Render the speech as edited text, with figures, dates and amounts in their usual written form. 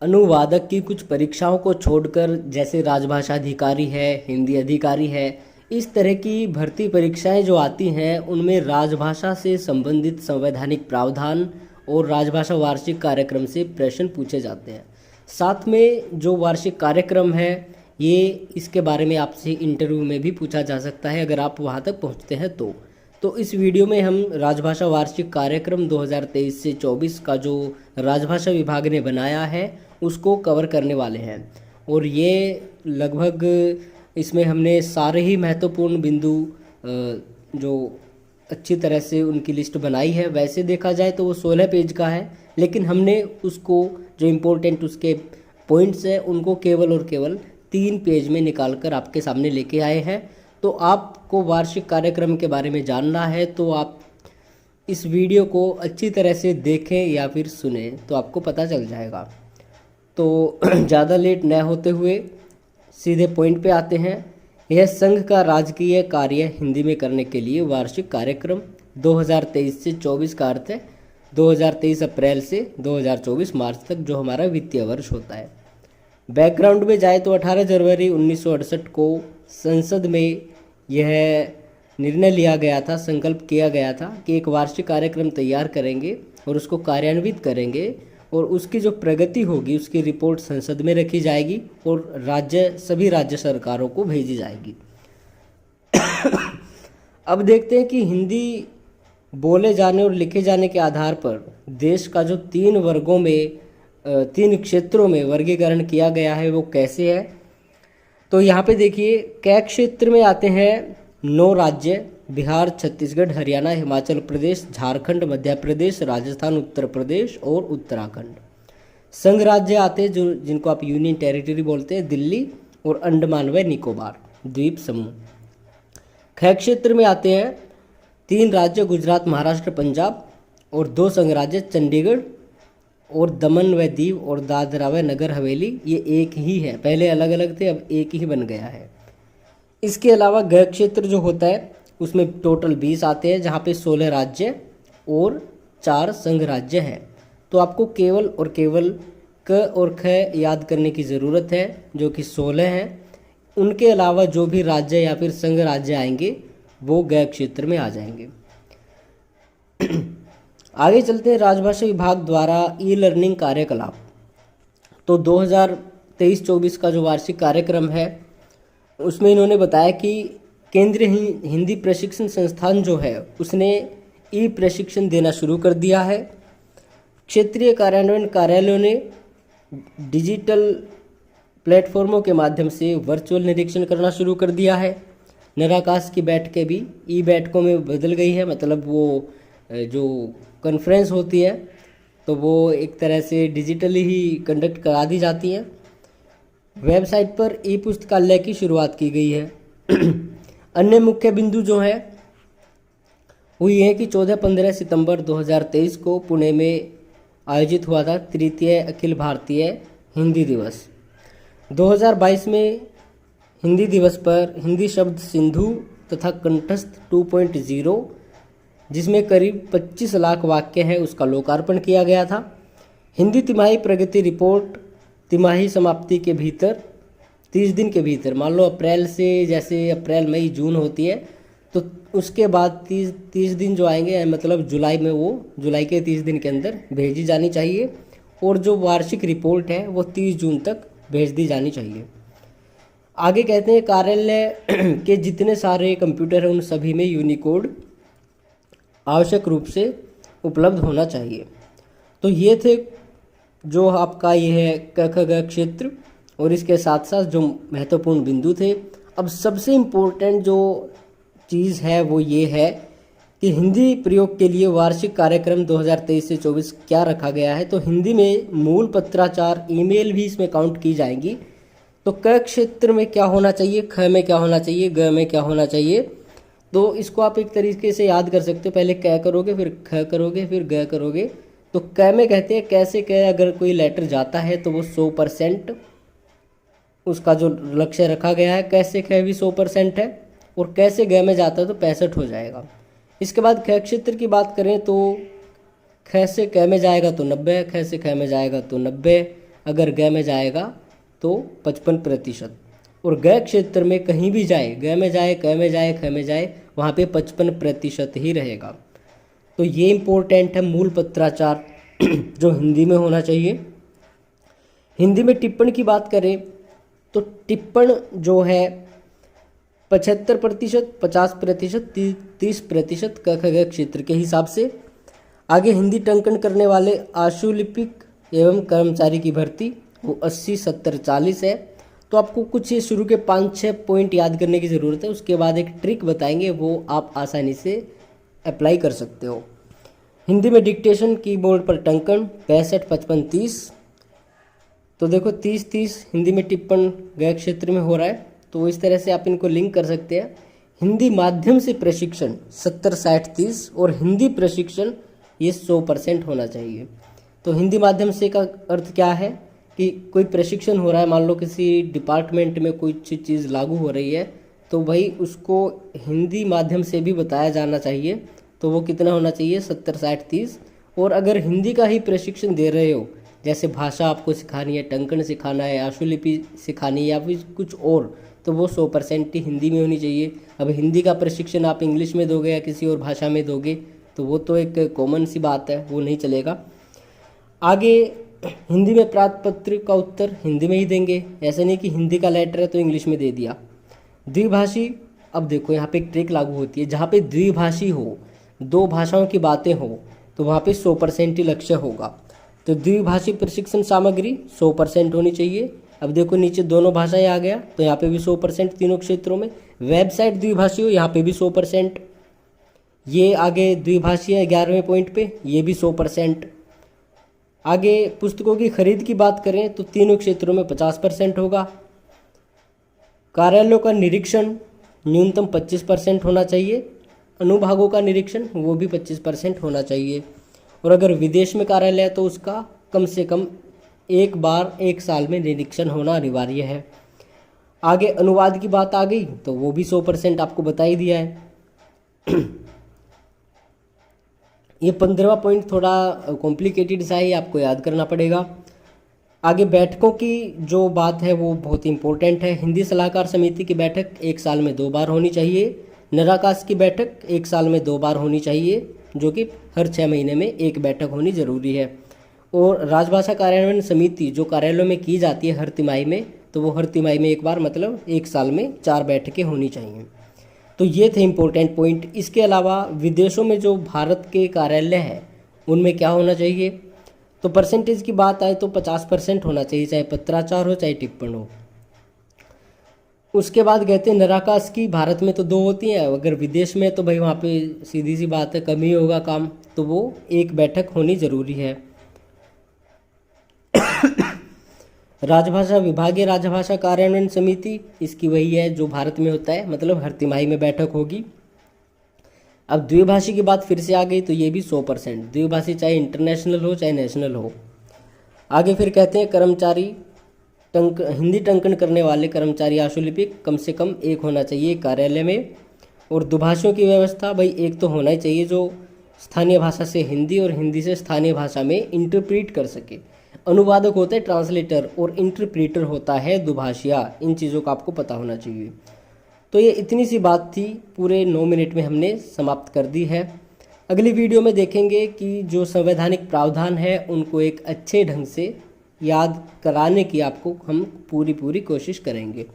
अनुवादक की कुछ परीक्षाओं को छोड़कर, जैसे राजभाषा अधिकारी है, हिंदी अधिकारी है, इस तरह की भर्ती परीक्षाएं जो आती हैं उनमें राजभाषा से संबंधित संवैधानिक प्रावधान और राजभाषा वार्षिक कार्यक्रम से प्रश्न पूछे जाते हैं। साथ में जो वार्षिक कार्यक्रम है ये इसके बारे में आपसे इंटरव्यू में भी पूछा जा सकता है अगर आप वहाँ तक पहुँचते हैं तो इस वीडियो में हम राजभाषा वार्षिक कार्यक्रम 2023 से 24 का जो राजभाषा विभाग ने बनाया है उसको कवर करने वाले हैं। और ये लगभग इसमें हमने सारे ही महत्वपूर्ण बिंदु जो अच्छी तरह से उनकी लिस्ट बनाई है। वैसे देखा जाए तो वो 16 पेज का है, लेकिन हमने उसको जो इम्पोर्टेंट उसके पॉइंट्स हैं उनको केवल और केवल 3 पेज में निकाल कर आपके सामने लेके आए हैं। तो आपको वार्षिक कार्यक्रम के बारे में जानना है तो आप इस वीडियो को अच्छी तरह से देखें या फिर सुने तो आपको पता चल जाएगा। तो ज़्यादा लेट न होते हुए सीधे पॉइंट पे आते हैं। यह संघ का राजकीय कार्य हिंदी में करने के लिए वार्षिक कार्यक्रम 2023 से 24 का अर्थ है 2023 अप्रैल से 2024 मार्च तक जो हमारा वित्तीय वर्ष होता है। बैकग्राउंड में जाए तो 18 जनवरी 1968 को संसद में यह निर्णय लिया गया था, संकल्प किया गया था कि एक वार्षिक कार्यक्रम तैयार करेंगे और उसको कार्यान्वित करेंगे और उसकी जो प्रगति होगी उसकी रिपोर्ट संसद में रखी जाएगी और सभी राज्य सरकारों को भेजी जाएगी। अब देखते हैं कि हिंदी बोले जाने और लिखे जाने के आधार पर देश का जो 3 क्षेत्रों में वर्गीकरण किया गया है वो कैसे है। तो यहाँ पे देखिए, कै क्षेत्र में आते हैं 9 राज्य: बिहार, छत्तीसगढ़, हरियाणा, हिमाचल प्रदेश, झारखंड, मध्य प्रदेश, राजस्थान, उत्तर प्रदेश और उत्तराखंड। संघ राज्य आते हैं जो जिनको आप यूनियन टेरिटरी बोलते हैं, दिल्ली और अंडमान व निकोबार द्वीप समूह। ख क्षेत्र में आते हैं 3 राज्य: गुजरात, महाराष्ट्र, पंजाब और 2 संघ राज्य चंडीगढ़ और दमन व दीव और दादरा व नगर हवेली। ये एक ही है, पहले अलग अलग थे अब एक ही बन गया है। इसके अलावा ग क्षेत्र जो होता है उसमें टोटल 20 आते हैं जहाँ पे 16 राज्य और 4 संघ राज्य हैं। तो आपको केवल और केवल क और ख याद करने की ज़रूरत है जो कि 16 हैं। उनके अलावा जो भी राज्य या फिर संघ राज्य आएंगे वो ग क्षेत्र में आ जाएंगे। आगे चलते हैं राजभाषा विभाग द्वारा ई लर्निंग कार्यकलाप। तो 2023-24 का जो वार्षिक कार्यक्रम है उसमें इन्होंने बताया कि केंद्रीय हिंदी प्रशिक्षण संस्थान जो है उसने ई प्रशिक्षण देना शुरू कर दिया है। क्षेत्रीय कार्यान्वयन कार्यालयों ने डिजिटल प्लेटफॉर्मों के माध्यम से वर्चुअल निरीक्षण करना शुरू कर दिया है। निराकाश की बैठकें भी ई बैठकों में बदल गई है, मतलब वो जो कॉन्फ्रेंस होती है तो वो एक तरह से डिजिटली ही कंडक्ट करा दी जाती हैं। वेबसाइट पर ई पुस्तकालय की शुरुआत की गई है। अन्य मुख्य बिंदु जो है वो ये है कि 14-15 सितंबर 2023 को पुणे में आयोजित हुआ था 3य अखिल भारतीय हिंदी दिवस। 2022 में हिंदी दिवस पर हिंदी शब्द सिंधु तथा कंठस्थ 2.0 जिसमें करीब 25 लाख वाक्य हैं उसका लोकार्पण किया गया था। हिंदी तिमाही प्रगति रिपोर्ट तिमाही समाप्ति के भीतर 30 दिन के भीतर, मान लो अप्रैल से, जैसे अप्रैल मई जून होती है तो उसके बाद 30 दिन जो आएंगे मतलब जुलाई में, वो जुलाई के 30 दिन के अंदर भेजी जानी चाहिए और जो वार्षिक रिपोर्ट है वो 30 जून तक भेज दी जानी चाहिए। आगे कहते हैं कार्यालय के जितने सारे कंप्यूटर हैं उन सभी में यूनिकोड आवश्यक रूप से उपलब्ध होना चाहिए। तो ये थे जो आपका ये है क ख ग क्षेत्र और इसके साथ साथ जो महत्वपूर्ण बिंदु थे। अब सबसे इम्पोर्टेंट जो चीज़ है वो ये है कि हिंदी प्रयोग के लिए वार्षिक कार्यक्रम 2023 से 24 क्या रखा गया है। तो हिंदी में मूल पत्राचार, ईमेल भी इसमें काउंट की जाएंगी। तो क क्षेत्र में क्या होना चाहिए, ख में क्या होना चाहिए, ग में क्या होना चाहिए, तो इसको आप एक तरीके से याद कर सकते हो। पहले क करोगे, फिर ख करोगे, फिर ग करोगे। तो क में कहते हैं कैसे क अगर कोई लेटर जाता है तो वो 100% उसका जो लक्ष्य रखा गया है, कैसे ख भी 100% है और कैसे ग में जाता है तो 65 हो जाएगा। इसके बाद ख क्षेत्र की बात करें तो ख से क में जाएगा तो 90, ख से ख में जाएगा तो 90, अगर ग में जाएगा तो 55%, और ग क्षेत्र में कहीं भी जाए, ग में जाए, क में जाए, ख में जाए, वहाँ पे 55% ही रहेगा। तो ये इम्पोर्टेंट है मूल पत्राचार जो हिंदी में होना चाहिए। हिंदी में टिप्पण की बात करें तो टिप्पण जो है 75%, 50%, 30% क ख ग क्षेत्र के हिसाब से। आगे हिंदी टंकन करने वाले आशुलिपिक एवं कर्मचारी की भर्ती वो 80, 70, 40 है। तो आपको कुछ ये शुरू के 5-6 पॉइंट याद करने की ज़रूरत है, उसके बाद एक ट्रिक बताएंगे, वो आप आसानी से अप्लाई कर सकते हो। हिंदी में डिक्टेशन कीबोर्ड पर टंकन 65, 55, 30। तो देखो 30-30 हिंदी में टिप्पण ग क्षेत्र में हो रहा है, तो इस तरह से आप इनको लिंक कर सकते हैं। हिंदी माध्यम से प्रशिक्षण 70, 60, 30 और हिंदी प्रशिक्षण ये 100% होना चाहिए। तो हिंदी माध्यम से का अर्थ क्या है कि कोई प्रशिक्षण हो रहा है, मान लो किसी डिपार्टमेंट में कोई चीज़ लागू हो रही है, तो भाई उसको हिंदी माध्यम से भी बताया जाना चाहिए। तो वो कितना होना चाहिए, 70, 60, 30। और अगर हिंदी का ही प्रशिक्षण दे रहे हो, जैसे भाषा आपको सिखानी है, टंकन सिखाना है, आशुलिपि सिखानी है या फिर कुछ और, तो वो 100% ही हिंदी में होनी चाहिए। अब हिंदी का प्रशिक्षण आप इंग्लिश में दोगे या किसी और भाषा में दोगे तो वो तो एक कॉमन सी बात है, वो नहीं चलेगा। आगे हिंदी में प्राप्त पत्र का उत्तर हिंदी में ही देंगे, ऐसा नहीं कि हिंदी का लेटर है तो इंग्लिश में दे दिया। द्विभाषी, अब देखो यहाँ पे एक ट्रिक लागू होती है, जहाँ पे द्विभाषी हो, दो भाषाओं की बातें हो, तो वहाँ पे 100% ही लक्ष्य होगा। तो द्विभाषी प्रशिक्षण सामग्री 100% होनी चाहिए। अब देखो नीचे दोनों भाषाएं आ गया, तो यहाँ पे भी 100% तीनों क्षेत्रों में। वेबसाइट द्विभाषी हो, यहाँ पे भी 100%। ये आगे द्विभाषी है 11वें पॉइंट पे, ये भी 100%। आगे पुस्तकों की खरीद की बात करें तो तीनों क्षेत्रों में 50% होगा। कार्यालयों का निरीक्षण न्यूनतम 25% होना चाहिए। अनुभागों का निरीक्षण वो भी 25% होना चाहिए। और अगर विदेश में कार्यालय है तो उसका कम से कम एक बार 1 साल में निरीक्षण होना अनिवार्य है। आगे अनुवाद की बात आ गई तो वो भी 100% आपको बता ही दिया है। ये 15वां पॉइंट थोड़ा कॉम्प्लिकेटेड सा है, आपको याद करना पड़ेगा। आगे बैठकों की जो बात है वो बहुत इंपॉर्टेंट है। हिंदी सलाहकार समिति की बैठक 1 साल में 2 बार होनी चाहिए। निराकाश की बैठक 1 साल में 2 बार होनी चाहिए, जो कि हर 6 महीने में 1 बैठक होनी जरूरी है। और राजभाषा कार्यान्वयन समिति जो कार्यालयों में की जाती है हर तिमाही में, तो वो हर तिमाही में 1 बार, मतलब 1 साल में 4 बैठकें होनी चाहिए। तो ये थे इम्पोर्टेंट पॉइंट। इसके अलावा विदेशों में जो भारत के कार्यालय हैं उनमें क्या होना चाहिए, तो परसेंटेज की बात आए तो 50% होना चाहिए, चाहे पत्राचार हो चाहे टिप्पण हो। उसके बाद कहते हैं निराकाश की भारत में तो 2 होती हैं, अगर विदेश में तो भाई वहाँ पे सीधी सी बात है कम ही होगा काम, तो वो 1 बैठक होनी ज़रूरी है। राजभाषा विभागीय राजभाषा कार्यान्वयन समिति, इसकी वही है जो भारत में होता है, मतलब हर तिमाही में बैठक होगी। अब द्विभाषी की बात फिर से आ गई, तो ये भी 100%, द्विभाषी चाहे इंटरनेशनल हो चाहे नेशनल हो। आगे फिर कहते हैं कर्मचारी हिंदी टंकन करने वाले कर्मचारी आशुलिपिक कम से कम 1 होना चाहिए कार्यालय में। और दुभाषियों की व्यवस्था भाई 1 तो होना ही चाहिए, जो स्थानीय भाषा से हिंदी और हिंदी से स्थानीय भाषा में इंटरप्रीट कर सके। अनुवादक होते हैं ट्रांसलेटर और इंटरप्रीटर होता है दुभाषिया। इन चीज़ों का आपको पता होना चाहिए। तो ये इतनी सी बात थी, पूरे 9 मिनट में हमने समाप्त कर दी है। अगली वीडियो में देखेंगे कि जो संवैधानिक प्रावधान है उनको एक अच्छे ढंग से याद कराने की आपको हम पूरी कोशिश करेंगे।